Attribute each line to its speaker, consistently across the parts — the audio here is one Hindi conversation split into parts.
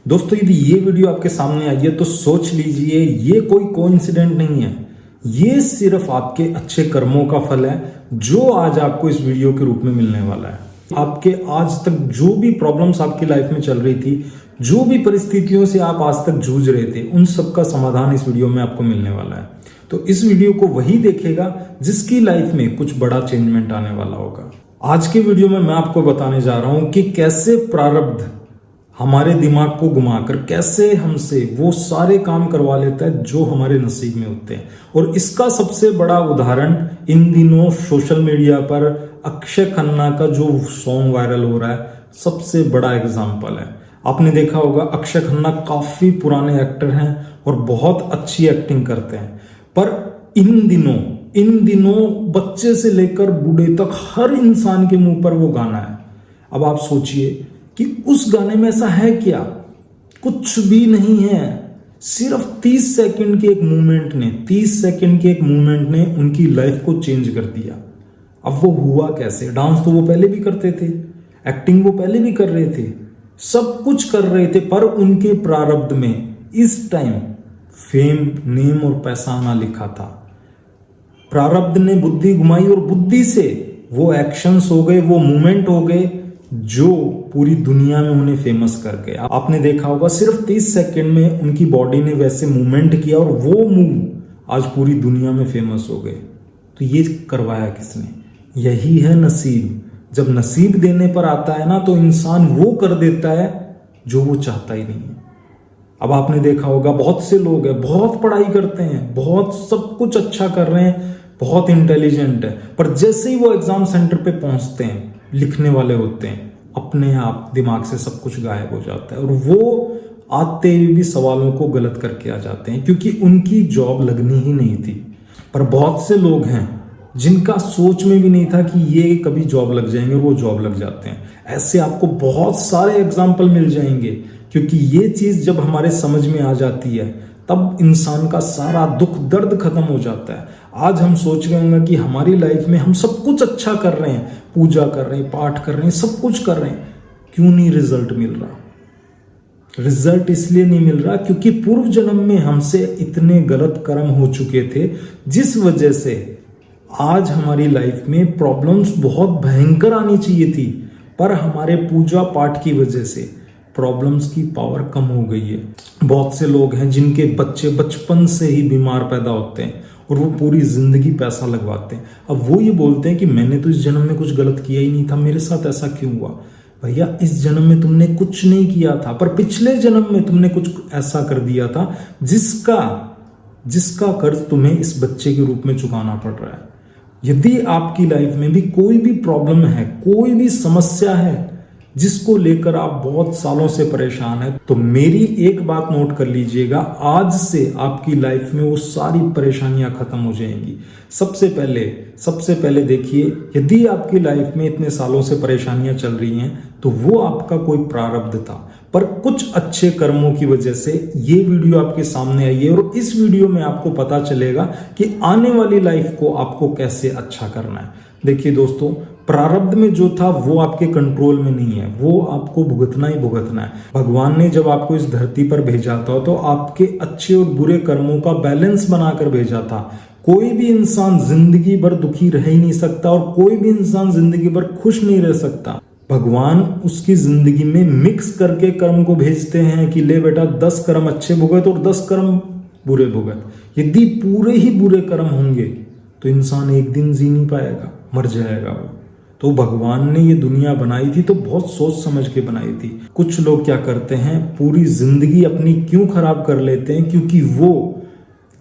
Speaker 1: दोस्तों यदि ये वीडियो आपके सामने आई है तो सोच लीजिए ये कोई कोइंसिडेंट नहीं है। ये सिर्फ आपके अच्छे कर्मों का फल है जो आज आपको इस वीडियो के रूप में मिलने वाला है। आपके आज तक जो भी प्रॉब्लम्स आपकी लाइफ में चल रही थी, जो भी परिस्थितियों से आप आज तक जूझ रहे थे, उन सब का समाधान इस वीडियो में आपको मिलने वाला है। तो इस वीडियो को वही देखेगा जिसकी लाइफ में कुछ बड़ा चेंजमेंट आने वाला होगा। आज के वीडियो में मैं आपको बताने जा रहा हूं कि कैसे प्रारब्ध हमारे दिमाग को घुमाकर कैसे हमसे वो सारे काम करवा लेता है जो हमारे नसीब में होते हैं। और इसका सबसे बड़ा उदाहरण इन दिनों सोशल मीडिया पर अक्षय खन्ना का जो सॉन्ग वायरल हो रहा है, सबसे बड़ा एग्जाम्पल है। आपने देखा होगा अक्षय खन्ना काफी पुराने एक्टर हैं और बहुत अच्छी एक्टिंग करते हैं, पर इन दिनों बच्चे से लेकर बूढ़े तक हर इंसान के मुंह पर वो गाना है। अब आप सोचिए कि उस गाने में ऐसा है क्या? कुछ भी नहीं है। सिर्फ 30 सेकंड के एक मूवमेंट ने उनकी लाइफ को चेंज कर दिया। अब वो हुआ कैसे? डांस तो वो पहले भी करते थे, एक्टिंग वो पहले भी कर रहे थे, सब कुछ कर रहे थे, पर उनके प्रारब्ध में इस टाइम फेम, नेम और पैसा आना लिखा था। प्रारब्ध ने बुद्धि घुमाई और बुद्धि से वो एक्शंस हो गए, वो मूवमेंट हो गए जो पूरी दुनिया में उन्हें फेमस कर गए। आपने देखा होगा सिर्फ 30 सेकंड में उनकी बॉडी ने वैसे मूवमेंट किया और वो मूव आज पूरी दुनिया में फेमस हो गए। तो ये करवाया किसने? यही है नसीब। जब नसीब देने पर आता है ना, तो इंसान वो कर देता है जो वो चाहता ही नहीं है। अब आपने देखा होगा बहुत से लोग हैं, बहुत पढ़ाई करते हैं, बहुत सब कुछ अच्छा कर रहे हैं, बहुत इंटेलिजेंट है, पर जैसे ही वो एग्जाम सेंटर पे पहुंचते हैं, लिखने वाले होते हैं, अपने आप दिमाग से सब कुछ गायब हो जाता है और वो आते हुए भी सवालों को गलत करके आ जाते हैं क्योंकि उनकी जॉब लगनी ही नहीं थी। पर बहुत से लोग हैं जिनका सोच में भी नहीं था कि ये कभी जॉब लग जाएंगे और वो जॉब लग जाते हैं। ऐसे आपको बहुत सारे एग्जाम्पल मिल जाएंगे क्योंकि ये चीज जब हमारे समझ में आ जाती है तब इंसान का सारा दुख दर्द खत्म हो जाता है। आज हम सोच रहे होंगे कि हमारी लाइफ में हम सब कुछ अच्छा कर रहे हैं, पूजा कर रहे हैं, पाठ कर रहे हैं, सब कुछ कर रहे हैं, क्यों नहीं रिजल्ट मिल रहा? रिजल्ट इसलिए नहीं मिल रहा क्योंकि पूर्व जन्म में हमसे इतने गलत कर्म हो चुके थे जिस वजह से आज हमारी लाइफ में प्रॉब्लम्स बहुत भयंकर आनी चाहिए थी, पर हमारे पूजा पाठ की वजह से प्रॉब्लम्स की पावर कम हो गई है। बहुत से लोग हैं जिनके बच्चे बचपन से ही बीमार पैदा होते हैं और वो पूरी जिंदगी पैसा लगवाते हैं। अब वो ये बोलते हैं कि मैंने तो इस जन्म में कुछ गलत किया ही नहीं था, मेरे साथ ऐसा क्यों हुआ? भैया, इस जन्म में तुमने कुछ नहीं किया था, पर पिछले जन्म में तुमने कुछ ऐसा कर दिया था जिसका कर्ज तुम्हें इस बच्चे के रूप में चुकाना पड़ रहा है। यदि आपकी लाइफ में भी कोई भी प्रॉब्लम है, कोई भी समस्या है जिसको लेकर आप बहुत सालों से परेशान हैं, तो मेरी एक बात नोट कर लीजिएगा, आज से आपकी लाइफ में वो सारी परेशानियां खत्म हो जाएंगी। सबसे पहले देखिए, यदि आपकी लाइफ में इतने सालों से परेशानियां चल रही हैं तो वो आपका कोई प्रारब्ध था, पर कुछ अच्छे कर्मों की वजह से ये वीडियो आपके सामने आई है और इस वीडियो में आपको पता चलेगा कि आने वाली लाइफ को आपको कैसे अच्छा करना है। देखिए दोस्तों, प्रारब्ध में जो था वो आपके कंट्रोल में नहीं है, वो आपको भुगतना ही भुगतना है। भगवान ने जब आपको इस धरती पर भेजा था तो आपके अच्छे और बुरे कर्मों का बैलेंस बनाकर भेजा था। कोई भी इंसान जिंदगी भर दुखी रह ही नहीं सकता और कोई भी इंसान जिंदगी भर खुश नहीं रह सकता। भगवान उसकी जिंदगी में मिक्स करके कर्म को भेजते हैं कि ले बेटा 10 कर्म अच्छे भुगत और 10 कर्म बुरे भुगत। यदि पूरे ही बुरे कर्म होंगे तो इंसान एक दिन जी नहीं पाएगा, मर जाएगा वो। तो भगवान ने ये दुनिया बनाई थी तो बहुत सोच समझ के बनाई थी। कुछ लोग क्या करते हैं, पूरी जिंदगी अपनी क्यों खराब कर लेते हैं? क्योंकि वो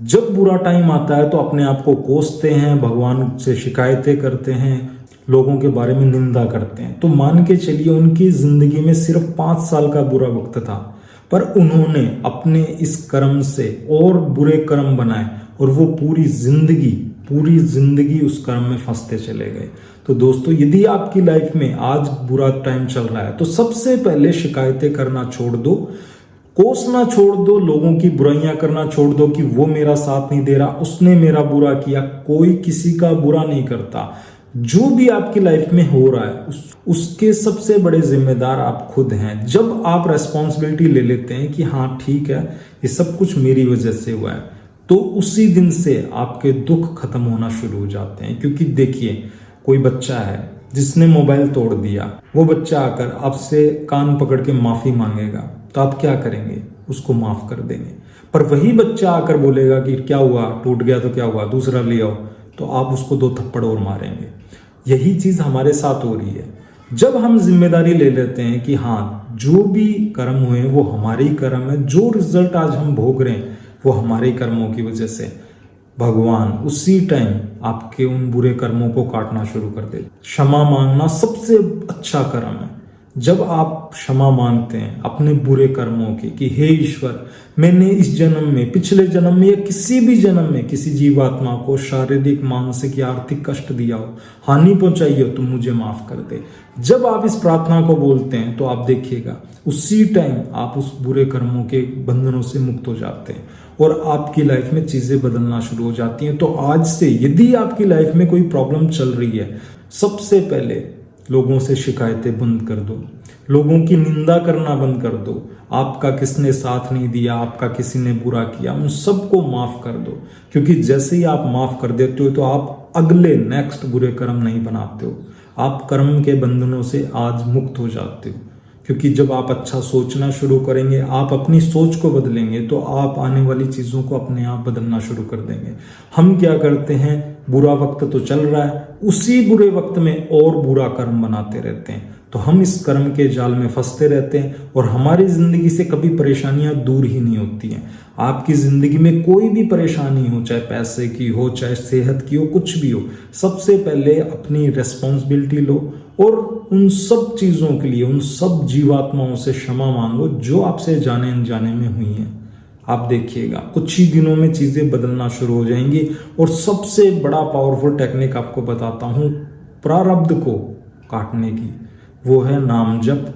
Speaker 1: जब बुरा टाइम आता है तो अपने आप को कोसते हैं, भगवान से शिकायतें करते हैं, लोगों के बारे में निंदा करते हैं। तो मान के चलिए उनकी जिंदगी में सिर्फ 5 साल का बुरा वक्त था, पर उन्होंने अपने इस कर्म से और बुरे कर्म बनाए और वो पूरी जिंदगी उस कर्म में फंसते चले गए। तो दोस्तों, यदि आपकी लाइफ में आज बुरा टाइम चल रहा है तो सबसे पहले शिकायतें करना छोड़ दो, कोसना छोड़ दो, लोगों की बुराइयां करना छोड़ दो कि वो मेरा साथ नहीं दे रहा, उसने मेरा बुरा किया। कोई किसी का बुरा नहीं करता। जो भी आपकी लाइफ में हो रहा है उसके सबसे बड़े जिम्मेदार आप खुद हैं। जब आप रेस्पॉन्सिबिलिटी ले लेते हैं कि हाँ ठीक है, ये सब कुछ मेरी वजह से हुआ है, तो उसी दिन से आपके दुख खत्म होना शुरू हो जाते हैं। क्योंकि देखिए, कोई बच्चा है जिसने मोबाइल तोड़ दिया, वो बच्चा आकर आपसे कान पकड़ के माफी मांगेगा, तो आप क्या करेंगे? उसको माफ कर देंगे। पर वही बच्चा आकर बोलेगा कि क्या हुआ, टूट गया तो क्या हुआ, दूसरा ले आओ, तो आप उसको 2 थप्पड़ और मारेंगे। यही चीज हमारे साथ हो रही है। जब हम जिम्मेदारी ले लेते हैं कि हाँ, जो भी कर्म हुए वो हमारे ही कर्म है, जो रिजल्ट आज हम भोग रहे हैं वो हमारे कर्मों की वजह से, भगवान उसी टाइम आपके उन बुरे कर्मों को काटना शुरू कर दे। क्षमा मांगना सबसे अच्छा कर्म है। जब आप क्षमा मांगते हैं अपने बुरे कर्मों की कि हे ईश्वर, मैंने इस जन्म में, पिछले जन्म में या किसी भी जन्म में किसी जीवात्मा को शारीरिक, मानसिक या आर्थिक कष्ट दिया हो, हानि पहुंचाई हो, तो मुझे माफ कर दे। जब आप इस प्रार्थना को बोलते हैं तो आप देखिएगा उसी टाइम आप उस बुरे कर्मों के बंधनों से मुक्त हो जाते हैं और आपकी लाइफ में चीजें बदलना शुरू हो जाती हैं। तो आज से यदि आपकी लाइफ में कोई प्रॉब्लम चल रही है, सबसे पहले लोगों से शिकायतें बंद कर दो, लोगों की निंदा करना बंद कर दो। आपका किसने साथ नहीं दिया, आपका किसी ने बुरा किया, उन सबको माफ कर दो। क्योंकि जैसे ही आप माफ कर देते हो तो आप अगले नेक्स्ट बुरे कर्म नहीं बनाते हो, आप कर्म के बंधनों से आज मुक्त हो जाते हो। क्योंकि जब आप अच्छा सोचना शुरू करेंगे, आप अपनी सोच को बदलेंगे, तो आप आने वाली चीज़ों को अपने आप बदलना शुरू कर देंगे। हम क्या करते हैं, बुरा वक्त तो चल रहा है, उसी बुरे वक्त में और बुरा कर्म बनाते रहते हैं, तो हम इस कर्म के जाल में फंसते रहते हैं और हमारी जिंदगी से कभी परेशानियां दूर ही नहीं होती हैं। आपकी जिंदगी में कोई भी परेशानी हो, चाहे पैसे की हो, चाहे सेहत की हो, कुछ भी हो, सबसे पहले अपनी रेस्पॉन्सिबिलिटी लो और उन सब चीजों के लिए, उन सब जीवात्माओं से क्षमा मांगो जो आपसे जाने अनजाने में हुई हैं। आप देखिएगा कुछ ही दिनों में चीजें बदलना शुरू हो जाएंगी। और सबसे बड़ा पावरफुल टेक्निक आपको बताता हूं प्रारब्ध को काटने की, वो है नाम जप,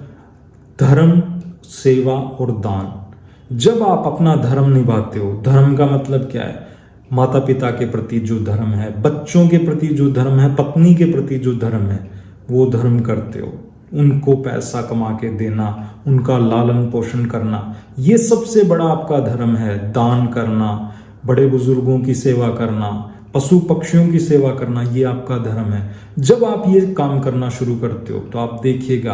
Speaker 1: धर्म, सेवा और दान। जब आप अपना धर्म निभाते हो, धर्म का मतलब क्या है, माता पिता के प्रति जो धर्म है, बच्चों के प्रति जो धर्म है, पत्नी के प्रति जो धर्म है, वो धर्म करते हो, उनको पैसा कमा के देना, उनका लालन पोषण करना, ये सबसे बड़ा आपका धर्म है। दान करना, बड़े बुजुर्गों की सेवा करना, पशु पक्षियों की सेवा करना, ये आपका धर्म है। जब आप ये काम करना शुरू करते हो तो आप देखिएगा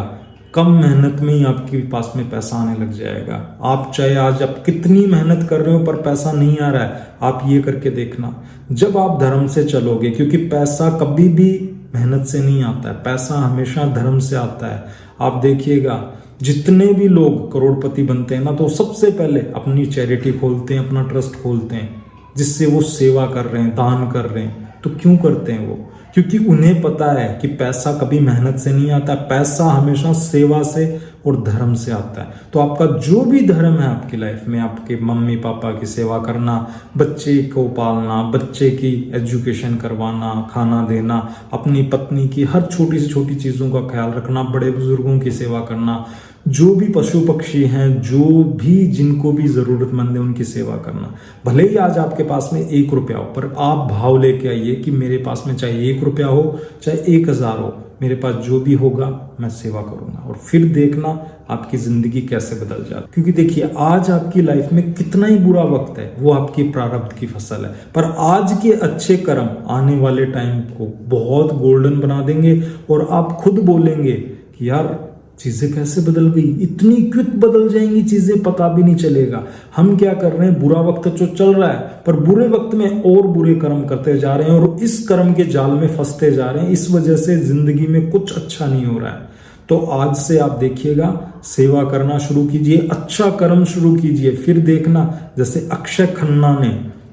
Speaker 1: कम मेहनत में ही आपके पास में पैसा आने लग जाएगा। आप चाहे आज आप कितनी मेहनत कर रहे हो पर पैसा नहीं आ रहा है, आप ये करके देखना। जब आप धर्म से चलोगे, क्योंकि पैसा कभी भी मेहनत से नहीं आता है, पैसा हमेशा धर्म से आता है। आप देखिएगा जितने भी लोग करोड़पति बनते हैं ना, तो सबसे पहले अपनी चैरिटी खोलते हैं, अपना ट्रस्ट खोलते हैं, जिससे वो सेवा कर रहे हैं, दान कर रहे हैं। तो क्यों करते हैं वो? क्योंकि उन्हें पता है कि पैसा कभी मेहनत से नहीं आता, पैसा हमेशा सेवा से और धर्म से आता है। तो आपका जो भी धर्म है आपकी लाइफ में, आपके मम्मी पापा की सेवा करना, बच्चे को पालना, बच्चे की एजुकेशन करवाना, खाना देना, अपनी पत्नी की हर छोटी से छोटी चीज़ों का ख्याल रखना, बड़े बुजुर्गों की सेवा करना, जो भी पशु पक्षी हैं, जो भी जिनको भी ज़रूरतमंद है उनकी सेवा करना। भले ही आज आपके पास में 1 रुपया हो, पर आप भाव लेके आइए कि मेरे पास में चाहे 1 रुपया हो, चाहे 1000 हो, मेरे पास जो भी होगा मैं सेवा करूंगा। और फिर देखना आपकी जिंदगी कैसे बदल जाती। क्योंकि देखिए आज आपकी लाइफ में कितना ही बुरा वक्त है, वो आपकी प्रारब्ध की फसल है, पर आज के अच्छे कर्म आने वाले टाइम को बहुत गोल्डन बना देंगे। और आप खुद बोलेंगे कि यार चीजें कैसे बदल गई, इतनी क्विक बदल जाएंगी चीजें, पता भी नहीं चलेगा। हम क्या कर रहे हैं, बुरा वक्त जो चल रहा है, पर बुरे वक्त में और बुरे कर्म करते जा रहे हैं और इस कर्म के जाल में फंसते जा रहे हैं। इस वजह से जिंदगी में कुछ अच्छा नहीं हो रहा है। तो आज से आप देखिएगा, सेवा करना शुरू कीजिए, अच्छा कर्म शुरू कीजिए। फिर देखना जैसे अक्षय खन्ना ने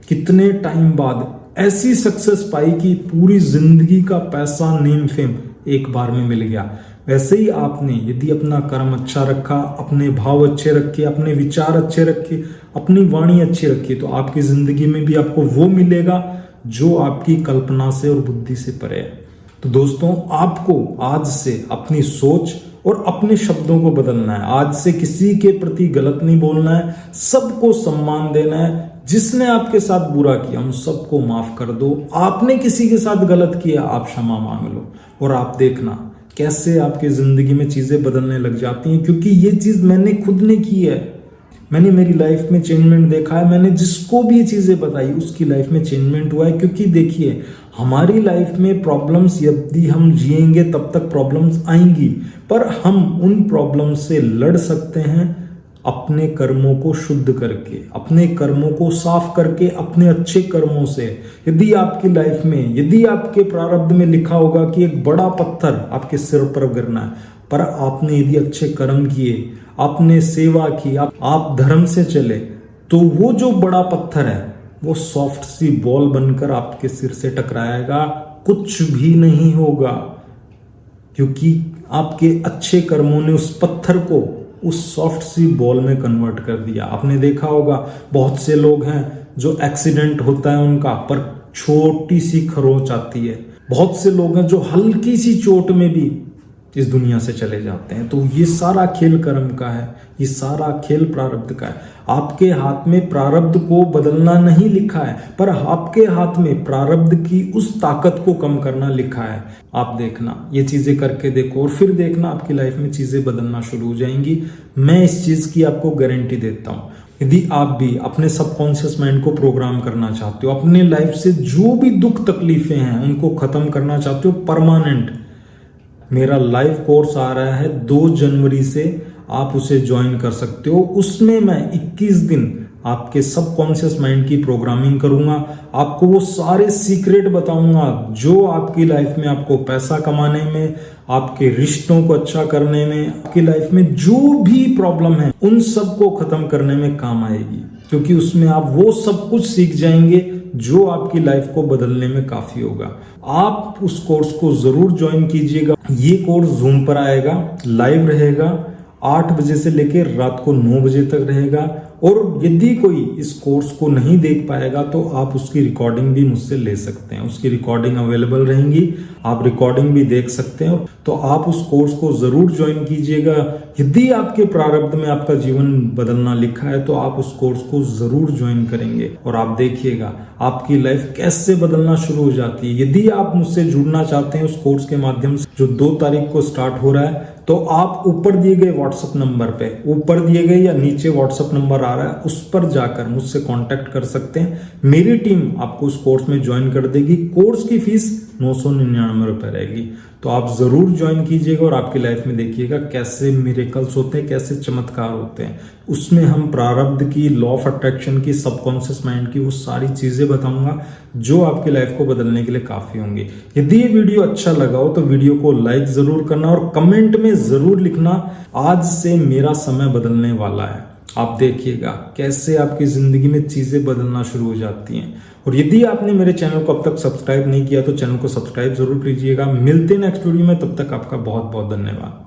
Speaker 1: कितने टाइम बाद ऐसी सक्सेस पाई कि पूरी जिंदगी का पैसा, नेम, फेम एक बार में मिल गया। वैसे ही आपने यदि अपना कर्म अच्छा रखा, अपने भाव अच्छे रखे, अपने विचार अच्छे रखे, अपनी वाणी अच्छी रखी, तो आपकी जिंदगी में भी आपको वो मिलेगा जो आपकी कल्पना से और बुद्धि से परे है। तो दोस्तों, आपको आज से अपनी सोच और अपने शब्दों को बदलना है। आज से किसी के प्रति गलत नहीं बोलना है, सबको सम्मान देना है। जिसने आपके साथ बुरा किया उन सबको माफ कर दो। आपने किसी के साथ गलत किया, आप क्षमा मांग लो, और आप देखना कैसे आपकी जिंदगी में चीजें बदलने लग जाती हैं। क्योंकि ये चीज मैंने खुद ने की है, मैंने मेरी लाइफ में चेंजमेंट देखा है। मैंने जिसको भी ये चीजें बताई उसकी लाइफ में चेंजमेंट हुआ है। क्योंकि देखिए, हमारी लाइफ में प्रॉब्लम्स यदि हम जिएंगे तब तक प्रॉब्लम्स आएंगी, पर हम उन प्रॉब्लम्स से लड़ सकते हैं अपने कर्मों को शुद्ध करके, अपने कर्मों को साफ करके, अपने अच्छे कर्मों से। यदि आपकी लाइफ में, यदि आपके प्रारब्ध में लिखा होगा कि एक बड़ा पत्थर आपके सिर पर गिरना है, पर आपने यदि अच्छे कर्म किए, आपने सेवा की, आप धर्म से चले, तो वो जो बड़ा पत्थर है वो सॉफ्ट सी बॉल बनकर आपके सिर से टकराएगा, कुछ भी नहीं होगा। क्योंकि आपके अच्छे कर्मों ने उस पत्थर को उस सॉफ्ट सी बॉल में कन्वर्ट कर दिया। आपने देखा होगा बहुत से लोग हैं जो एक्सीडेंट होता है उनका, पर छोटी सी खरोंच आती है। बहुत से लोग हैं जो हल्की सी चोट में भी इस दुनिया से चले जाते हैं। तो ये सारा खेल कर्म का है, ये सारा खेल प्रारब्ध का है। आपके हाथ में प्रारब्ध को बदलना नहीं लिखा है, पर आपके हाथ में प्रारब्ध की उस ताकत को कम करना लिखा है। आप देखना, ये चीजें करके देखो और फिर देखना आपकी लाइफ में चीजें बदलना शुरू हो जाएंगी। मैं इस चीज की आपको गारंटी देता हूं। यदि आप भी अपने सबकॉन्शियस माइंड को प्रोग्राम करना चाहते हो, अपने लाइफ से जो भी दुख तकलीफें हैं उनको खत्म करना चाहते हो परमानेंट, मेरा लाइव कोर्स आ रहा है 2 जनवरी से, आप उसे ज्वाइन कर सकते हो। उसमें मैं 21 दिन आपके सबकॉन्शियस माइंड की प्रोग्रामिंग करूंगा। आपको वो सारे सीक्रेट बताऊंगा जो आपकी लाइफ में आपको पैसा कमाने में, आपके रिश्तों को अच्छा करने में, आपकी लाइफ में जो भी प्रॉब्लम है उन सब को खत्म करने में काम आएगी। क्योंकि उसमें आप वो सब कुछ सीख जाएंगे जो आपकी लाइफ को बदलने में काफी होगा। आप उस कोर्स को जरूर ज्वाइन कीजिएगा। ये कोर्स जूम पर आएगा, लाइव रहेगा, 8 बजे से लेकर रात को 9 बजे तक रहेगा। और यदि कोई इस कोर्स को नहीं देख पाएगा तो आप उसकी रिकॉर्डिंग भी मुझसे ले सकते हैं। उसकी रिकॉर्डिंग अवेलेबल रहेंगी, आप रिकॉर्डिंग भी देख सकते हैं। तो आप उस कोर्स को जरूर ज्वाइन कीजिएगा। यदि आपके प्रारब्ध में आपका जीवन बदलना लिखा है तो आप उस कोर्स को जरूर ज्वाइन करेंगे और आप देखिएगा आपकी लाइफ कैसे बदलना शुरू हो जाती है। यदि आप मुझसे जुड़ना चाहते हैं उस कोर्स के माध्यम से जो 2 तारीख को स्टार्ट हो रहा है, तो आप ऊपर दिए गए व्हाट्सएप नंबर पे, ऊपर दिए गए या नीचे व्हाट्सएप नंबर आ रहा है उस पर जाकर मुझसे कांटेक्ट कर सकते हैं। मेरी टीम आपको उस कोर्स में ज्वाइन कर देगी। कोर्स की फीस 999 रुपए रहेगी। तो आप जरूर ज्वाइन कीजिएगा और आपकी लाइफ में देखिएगा कैसे मिरेकल्स होते हैं, कैसे चमत्कार होते हैं। उसमें हम प्रारब्ध की, लॉ ऑफ अट्रैक्शन की, सबकॉन्शियस माइंड की वो सारी चीजें बताऊंगा जो आपकी लाइफ को बदलने के लिए काफी होंगी। यदि ये वीडियो अच्छा लगा हो तो वीडियो को लाइक जरूर करना और कमेंट में जरूर लिखना, आज से मेरा समय बदलने वाला है। आप देखिएगा कैसे आपकी जिंदगी में चीजें बदलना शुरू हो जाती हैं। और यदि आपने मेरे चैनल को अब तक सब्सक्राइब नहीं किया तो चैनल को सब्सक्राइब जरूर कीजिएगा। मिलते हैं नेक्स्ट वीडियो में, तब तक आपका बहुत बहुत धन्यवाद।